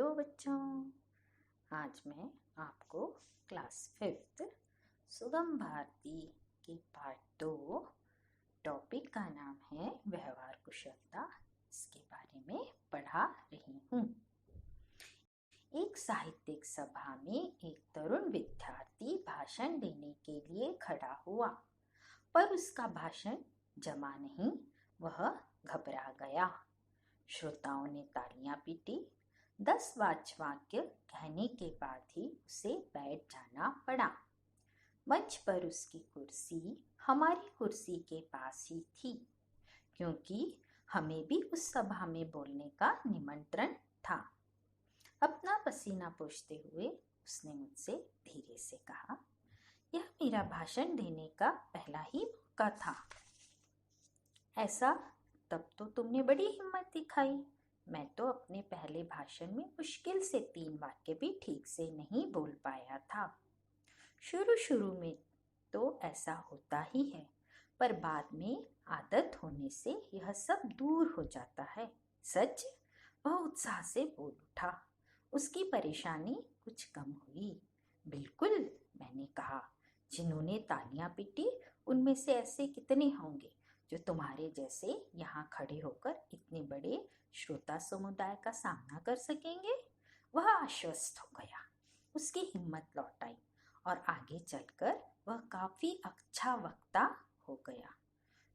Hello बच्चों, आज मैं आपको क्लास 5th सुगम भारती के पार्ट 2 टॉपिक का नाम है व्यवहार कुशलता, इसके बारे में पढ़ा रही हूँ। एक साहित्यिक सभा में एक तरुण विद्यार्थी भाषण देने के लिए खड़ा हुआ, पर उसका भाषण जमा नहीं, वह घबरा गया। श्रोताओं ने तालियां पीटी। 10 वाक्य कहने के बाद ही उसे बैठ जाना पड़ा। मंच पर उसकी कुर्सी हमारी कुर्सी के पास ही थी, क्योंकि हमें भी उस सभा में बोलने का निमंत्रण था। अपना पसीना पोंछते हुए उसने मुझसे धीरे से कहा, यह मेरा भाषण देने का पहला ही मौका था। ऐसा तब तो तुमने बड़ी हिम्मत दिखाई। मैं तो अपने पहले भाषण में मुश्किल से 3 वाक्य भी ठीक से नहीं बोल पाया था। शुरू में तो ऐसा होता ही है, पर बाद में आदत होने से यह सब दूर हो जाता है। सच? वह उत्साह से बोल उठा। उसकी परेशानी कुछ कम हुई। बिल्कुल, मैंने कहा। जिन्होंने तालियां पीटी उनमें से ऐसे कितने होंगे जो तुम्हारे जैसे यहाँ खड़े होकर इतने बड़े श्रोता समुदाय का सामना कर सकेंगे? वह आश्वस्त हो गया। उसकी हिम्मत लौट आई और आगे चलकर वह काफी अच्छा वक्ता हो गया।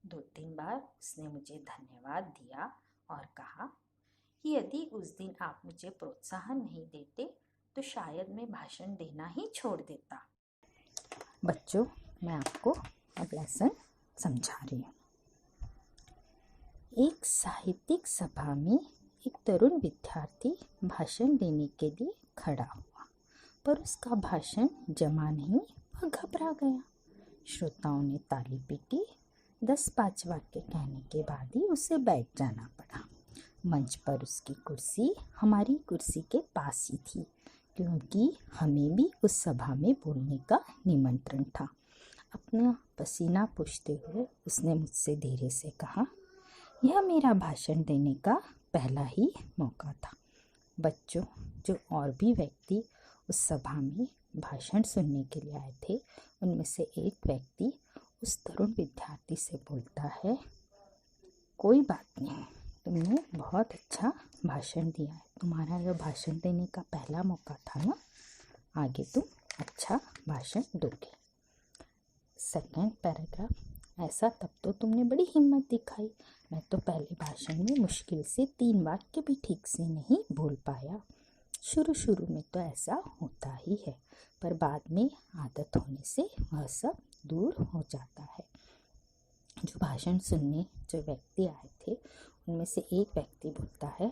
2-3 बार उसने मुझे धन्यवाद दिया और कहा कि यदि उस दिन आप मुझे प्रोत्साहन नहीं देते तो शायद मैं भाषण देना ही छोड़ देता। बच्चों, मैं आपको अब लेसन समझा रही हूँ। एक साहित्यिक सभा में एक तरुण विद्यार्थी भाषण देने के लिए खड़ा हुआ, पर उसका भाषण जमा नहीं, वह घबरा गया। श्रोताओं ने ताली पीटी। 10 वाक्य कहने के बाद ही उसे बैठ जाना पड़ा। मंच पर उसकी कुर्सी हमारी कुर्सी के पास ही थी, क्योंकि हमें भी उस सभा में बोलने का निमंत्रण था। अपना पसीना पोंछते हुए उसने मुझसे धीरे से कहा, यह मेरा भाषण देने का पहला ही मौका था। बच्चों, जो और भी व्यक्ति उस सभा में भाषण सुनने के लिए आए थे, उनमें से एक व्यक्ति उस तरुण विद्यार्थी से बोलता है, कोई बात नहीं, तुमने बहुत अच्छा भाषण दिया है। तुम्हारा यह भाषण देने का पहला मौका था ना, आगे तुम अच्छा भाषण दोगे। सेकेंड पैराग्राफ, ऐसा तब तो तुमने बड़ी हिम्मत दिखाई। मैं तो पहले भाषण में मुश्किल से 3 वाक्य भी ठीक से नहीं बोल पाया। शुरू में तो ऐसा होता ही है, पर बाद में आदत होने से वह सब दूर हो जाता है। जो भाषण सुनने जो व्यक्ति आए थे, उनमें से एक व्यक्ति बोलता है,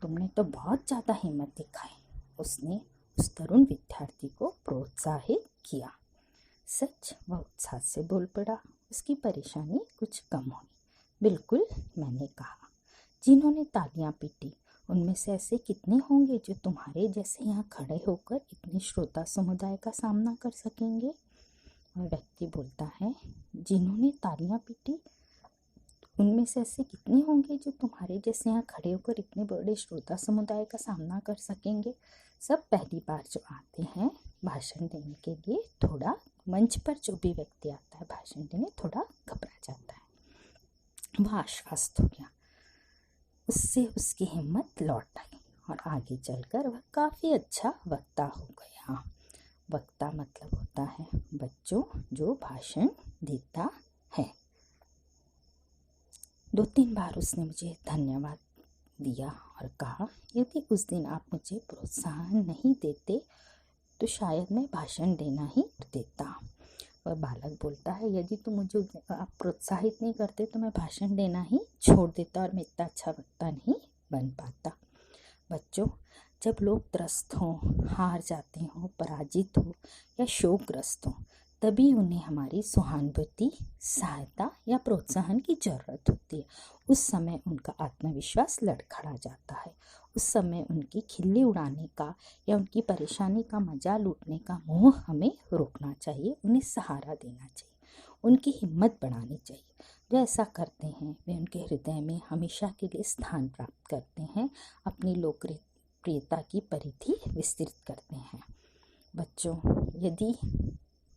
तुमने तो बहुत ज़्यादा हिम्मत दिखाई। उसने उस तरुण विद्यार्थी को प्रोत्साहित किया। सच? वह उत्साह से बोल पड़ा। उसकी परेशानी कुछ कम हुई। बिल्कुल, मैंने कहा। जिन्होंने तालियां पीटी उनमें से ऐसे कितने होंगे जो तुम्हारे जैसे यहाँ खड़े होकर इतने श्रोता समुदाय का सामना कर सकेंगे? और व्यक्ति बोलता है, जिन्होंने तालियां पीटी उनमें से ऐसे कितने होंगे जो तुम्हारे जैसे यहाँ खड़े होकर इतने बड़े श्रोता समुदाय का सामना कर सकेंगे? सब पहली बार जो आते हैं भाषण देने के लिए, थोड़ा मंच पर जो भी व्यक्ति आता है भाषण देने, थोड़ा घबरा जाता है। वह आश्वस्त हो गया। उससे उसकी हिम्मत लौट आई और आगे चलकर वह काफ़ी अच्छा वक्ता हो गया। वक्ता मतलब होता है बच्चों जो भाषण देता है। 2-3 बार उसने मुझे धन्यवाद दिया और कहा, यदि उस दिन आप मुझे प्रोत्साहन नहीं देते तो शायद मैं भाषण देना ही देता। वह बालक बोलता है, यदि तुम मुझे आप प्रोत्साहित नहीं करते तो मैं भाषण देना ही छोड़ देता और मैं इतना अच्छा वक्ता नहीं बन पाता। बच्चों, जब लोग त्रस्त हों, हार जाते हों, पराजित हो या शोकग्रस्त हों, तभी उन्हें हमारी सहानुभूति, सहायता या प्रोत्साहन की ज़रूरत होती है। उस समय उनका आत्मविश्वास लड़खड़ा जाता है। उस समय उनकी खिल्ली उड़ाने का या उनकी परेशानी का मजा लूटने का मोह हमें रोकना चाहिए। उन्हें सहारा देना चाहिए, उनकी हिम्मत बढ़ानी चाहिए। जो ऐसा करते हैं वे उनके हृदय में हमेशा के लिए स्थान प्राप्त करते हैं। अपनी लोकप्रियता की परिधि विस्तृत करते हैं। बच्चों, यदि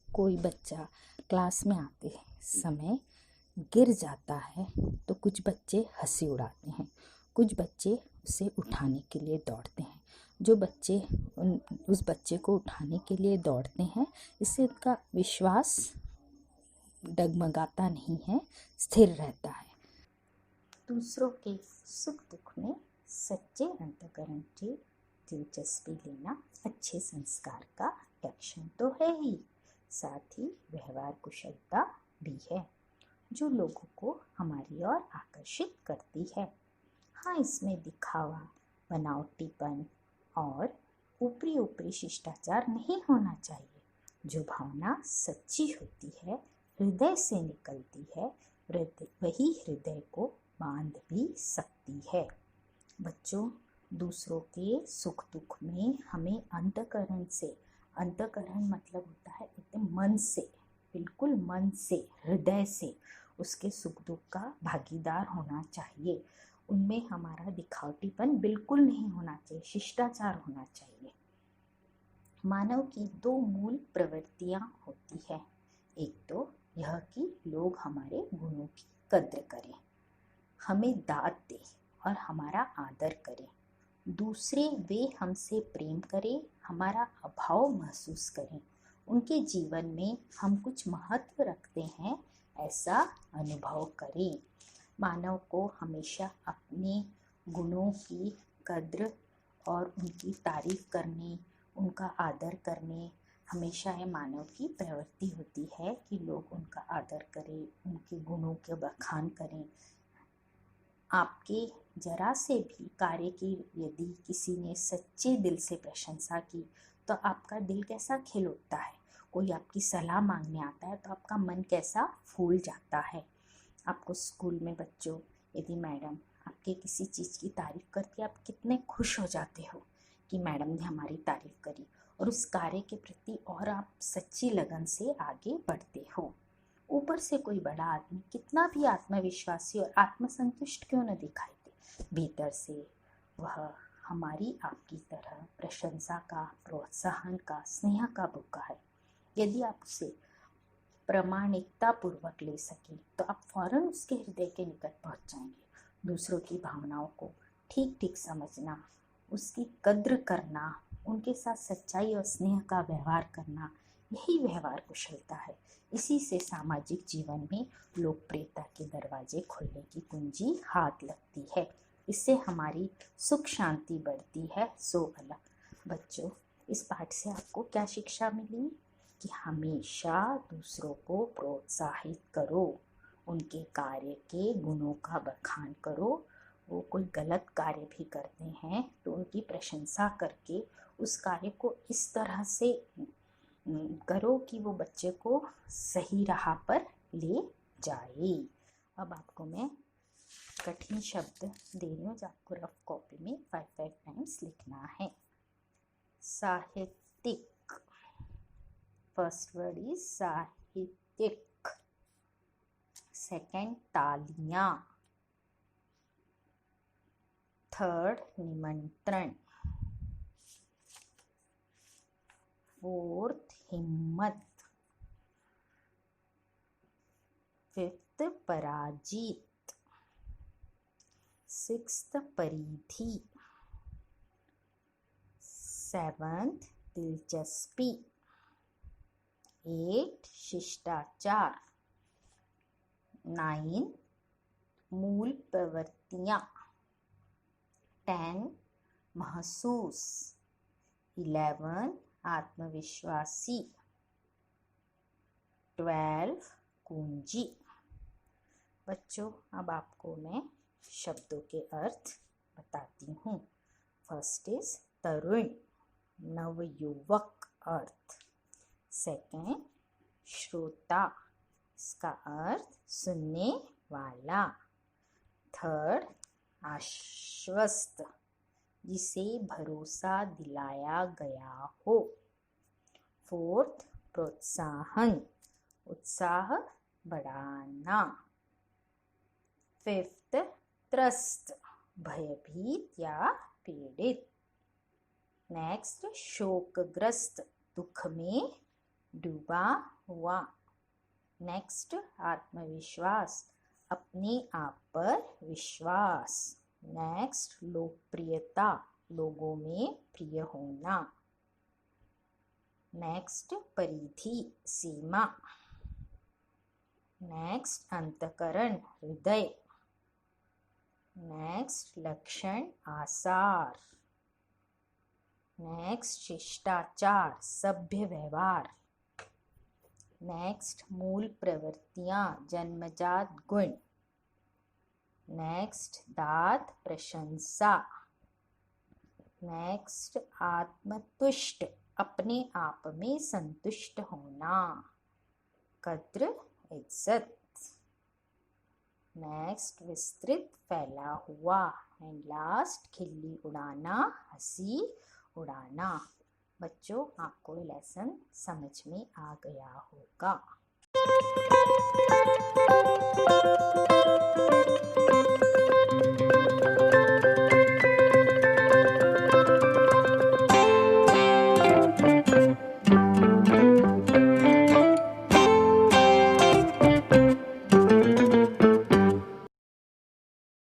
कोई बच्चा क्लास में आते समय गिर जाता है तो कुछ बच्चे हंसी उड़ाते हैं, कुछ बच्चे उसे उठाने के लिए दौड़ते हैं। जो बच्चे उस बच्चे को उठाने के लिए दौड़ते हैं, इससे उनका विश्वास डगमगाता नहीं है, स्थिर रहता है। दूसरों के सुख दुख में सच्चे अंतःकरण की दिलचस्पी लेना अच्छे संस्कार का लक्षण तो है ही, साथ ही व्यवहार कुशलता भी है जो लोगों को हमारी ओर आकर्षित करती है। हाँ, इसमें दिखावा, बनावटीपन और ऊपरी शिष्टाचार नहीं होना चाहिए। जो भावना सच्ची होती है, हृदय से निकलती है, वही हृदय को बांध भी सकती है। बच्चों, दूसरों के सुख दुख में हमें अंतःकरण मतलब होता है एकदम मन से, बिल्कुल मन से, हृदय से उसके सुख दुख का भागीदार होना चाहिए। उनमें हमारा दिखावटीपन बिल्कुल नहीं होना चाहिए, शिष्टाचार होना चाहिए। मानव की दो मूल प्रवृत्तियां होती है। एक तो यह कि लोग हमारे गुणों की कद्र करें, हमें दाद दें और हमारा आदर करें। दूसरे, वे हमसे प्रेम करें, हमारा अभाव महसूस करें, उनके जीवन में हम कुछ महत्व रखते हैं ऐसा अनुभव करें। मानव को हमेशा अपने गुणों की कद्र और उनकी तारीफ करने, उनका आदर करने, हमेशा यह मानव की प्रवृत्ति होती है कि लोग उनका आदर करें, उनके गुणों के बखान करें। आपके जरा से भी कार्य की यदि किसी ने सच्चे दिल से प्रशंसा की तो आपका दिल कैसा खिल उठता है। कोई आपकी सलाह मांगने आता है तो आपका मन कैसा फूल जाता है। आपको स्कूल में बच्चों, यदि मैडम आपके किसी चीज़ की तारीफ़ करती है, आप कितने खुश हो जाते हो कि मैडम ने हमारी तारीफ़ करी, और उस कार्य के प्रति और आप सच्ची लगन से आगे बढ़ते हो। ऊपर से कोई बड़ा आदमी कितना भी आत्मविश्वासी और आत्मसंतुष्ट क्यों न दिखाई दे, भीतर से वह हमारी आपकी तरह प्रशंसा का, प्रोत्साहन का, स्नेह का भूखा है। यदि आप उसे प्रामाणिकता पूर्वक ले सके तो आप फौरन उसके हृदय के निकट पहुंच जाएंगे। दूसरों की भावनाओं को ठीक ठीक समझना, उसकी कद्र करना, उनके साथ सच्चाई और स्नेह का व्यवहार करना, यही व्यवहार कुशलता है। इसी से सामाजिक जीवन में लोकप्रियता के दरवाजे खुलने की कुंजी हाथ लगती है। इससे हमारी सुख शांति बढ़ती है। सो अलग। बच्चों, इस पाठ से आपको क्या शिक्षा मिली कि हमेशा दूसरों को प्रोत्साहित करो, उनके कार्य के गुणों का बखान करो। वो कोई गलत कार्य भी करते हैं तो उनकी प्रशंसा करके उस कार्य को इस तरह से करो कि वो बच्चे को सही राह पर ले जाए। अब आपको मैं कठिन शब्द दे रही हूँ जो आपको रफ कॉपी में 5 टाइम्स लिखना है। साहित्यिक, फर्स्ट वर्ड इज साहित्यिक। सेकंड, तालियां। थर्ड, निमंत्रण। फोर्थ, हिम्मत। फिफ्थ, पराजित। सिक्स्थ, परिधि। सेवंथ, दिलचस्पी। 8, शिष्टाचार। 9, मूल प्रवृत्तियां। 10, महसूस। 11, आत्मविश्वासी। 12, कुंजी। बच्चों, अब आपको मैं शब्दों के अर्थ बताती हूँ। फर्स्ट इज तरुण, नवयुवक अर्थ। सेकेंड, श्रोता, इसका अर्थ सुनने वाला। थर्ड, आश्वस्त, जिसे भरोसा दिलाया गया हो। फोर्थ, प्रोत्साहन, उत्साह बढ़ाना। फिफ्थ, त्रस्त, भयभीत या पीड़ित। नेक्स्ट शोकग्रस्त, दुख में डूबा हुआ। नेक्स्ट आत्मविश्वास, अपने आप पर विश्वास। नेक्स्ट लोकप्रियता, लोगों में प्रिय होना। नेक्स्ट परिधि, सीमा। नेक्स्ट अंतःकरण, हृदय। नेक्स्ट लक्षण, आसार। नेक्स्ट शिष्टाचार, सभ्य व्यवहार। नेक्स्ट मूल प्रवृत्तियां, जन्मजात गुण। नेक्स्ट दाद, प्रशंसा। नेक्स्ट आत्मतुष्ट, अपने आप में संतुष्ट होना। कद्र, इज्जत। नेक्स्ट विस्तृत, फैला हुआ। एंड लास्ट खिल्ली उड़ाना, हंसी उड़ाना। बच्चों, आपको लेसन समझ में आ गया होगा।